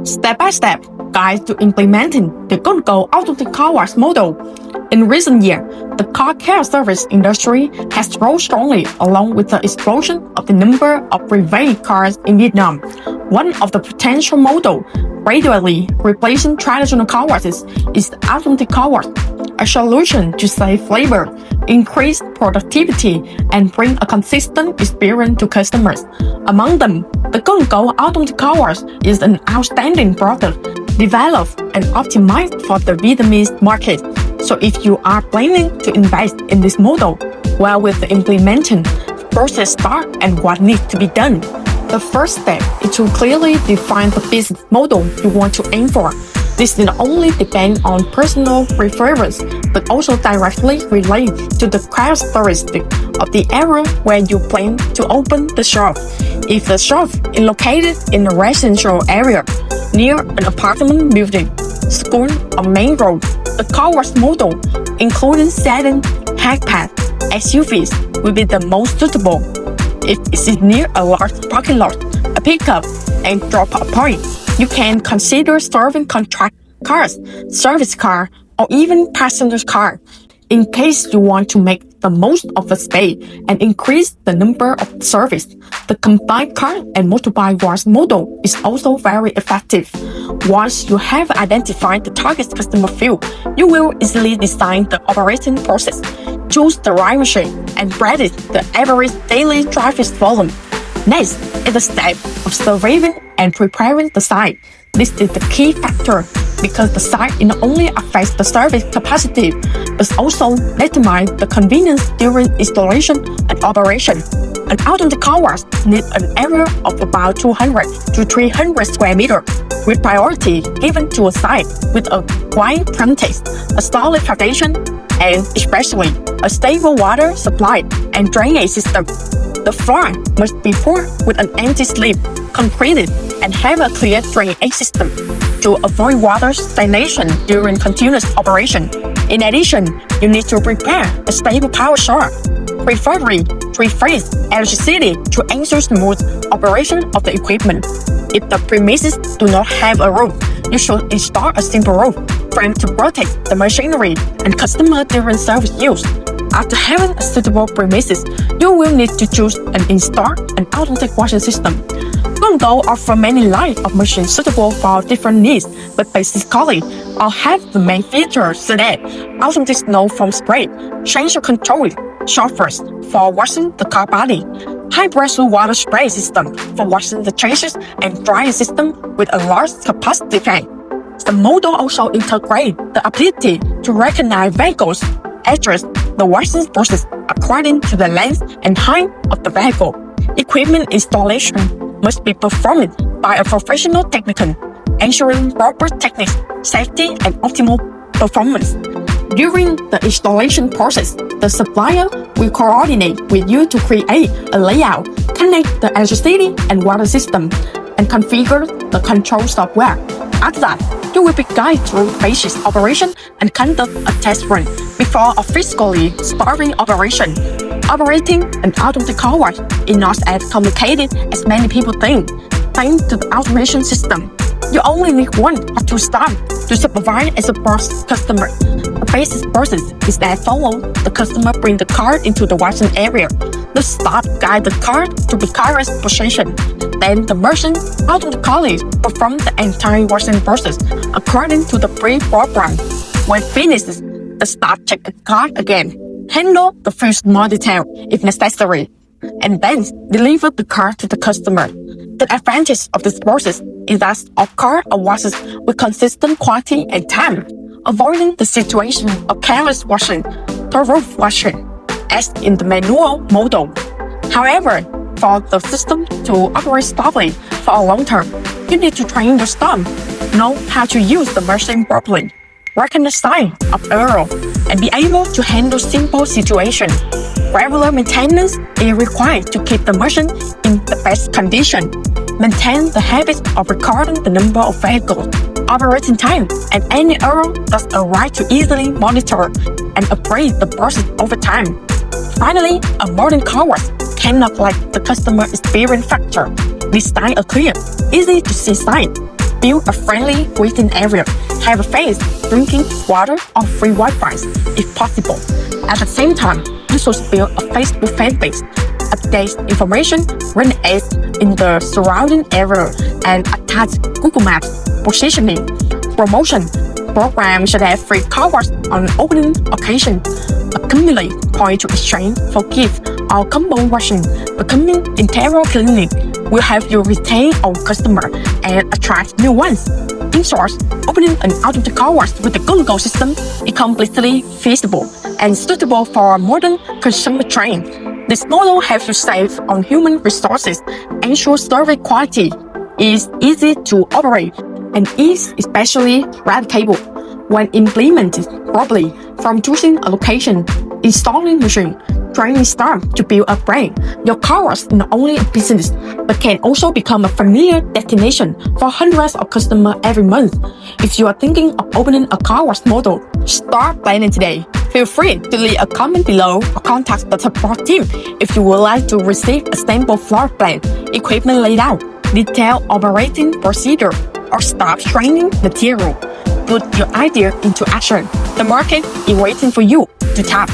Step-by-step guide to implementing the Go&Go automatic car wash model. In recent years, the car care service industry has grown strongly along with the explosion of the number of private cars in Vietnam. One of the potential models gradually replacing traditional car washes is the automatic car wash, a solution to save labor, increase productivity, and bring a consistent experience to customers. Among them, the Go&Go automatic car wash is an outstanding product developed and optimized for the Vietnamese market. So if you are planning to invest in this model, well, with the implementation process start and what needs to be done. The first step is to clearly define the business model you want to aim for. This not only depends on personal preference, but also directly relates to the characteristics of the area where you plan to open the shop. If the shop is located in a residential area, near an apartment building, school, or main road, the car wash model, including sedan, hatchback, SUVs, will be the most suitable. If it is near a large parking lot, a pickup, and drop-off point, you can consider serving contract cars, service car, or even passenger car. In case you want to make the most of the space and increase the number of service, the combined car and motorbike wash model is also very effective. Once you have identified the target customer field, you will easily design the operating process, choose the right machine, and predict the average daily traffic volume. Next is the step of surveying and preparing the site. This is the key factor because the site not only affects the service capacity, but also determines the convenience during installation and operation. An automatic car wash needs an area of about 200 to 300 square meters, with priority given to a site with a wide frontage, a solid foundation, and especially a stable water supply and drainage system. The floor must be poured with an anti-slip, concreted, and have a clear drainage system to avoid water stagnation during continuous operation. In addition, you need to prepare a stable power source, preferably 3-phase electricity to ensure smooth operation of the equipment. If the premises do not have a roof, you should install a simple roof frame to protect the machinery and customer during service use. After having a suitable premises, you will need to choose and install an automatic washing system. Go&Go offers many lines of machines suitable for different needs, but basically, all have the main features such as automatic snow foam spray, change control, showers for washing the car body, high pressure water spray system for washing the changes, and dryer system with a large capacity tank. The model also integrates the ability to recognize vehicles, address the washing process according to the length and height of the vehicle. Equipment installation must be performed by a professional technician, ensuring proper techniques, safety, and optimal performance. During the installation process, the supplier will coordinate with you to create a layout, connect the electricity and water system, and configure the control software. After that, you will be guided through basic operation and conduct a test run before officially starting operation. Operating an automatic car wash is not as complicated as many people think. Thanks to the automation system, you only need 1 or 2 staff to supervise and support customer. The basic process is that follow the customer bring the car into the washing area. The staff guide the car to the car's position. Then the merchant automatically perform the entire washing process according to the pre-program. When finished, the staff check the car again, handle the first small detail if necessary, and then deliver the car to the customer. The advantage of this process is that all car are washed with consistent quality and time, avoiding the situation of careless washing, thorough washing, as in the manual model. However, for the system to operate stably for a long term, you need to train your staff, know how to use the machine properly, recognize signs of error, and be able to handle simple situations. Regular maintenance is required to keep the machine in the best condition. Maintain the habit of recording the number of vehicles, operating time, and any error that's a right to easily monitor and upgrade the process over time. Finally, a modern car wash can neglect the customer experience factor. Design a clear, easy to see sign, build a friendly waiting area, have a face, drinking water or free Wi-Fi if possible. At the same time, you should build a Facebook fan base, update information, run ads in the surrounding area, and attach Google Maps positioning, promotion. Programs should have free car wash on opening occasion, accumulate points to exchange for gifts or combo washing. Becoming interior clinic will help you retain old customers and attract new ones. In short, opening an automatic car wash with the Go&Go system is completely feasible and suitable for modern consumer trend. This model helps you save on human resources, ensure service quality, is easy to operate, and is especially replicable when implemented properly. From choosing a location, installing machine, training staff to build a brand, your car wash is not only a business but can also become a familiar destination for hundreds of customers every month. If you are thinking of opening a car wash model, start planning today. Feel free to leave a comment below or contact the support team if you would like to receive a sample floor plan, equipment layout, detailed operating procedure, or staff training material. Put your idea into action. The market is waiting for you to tap.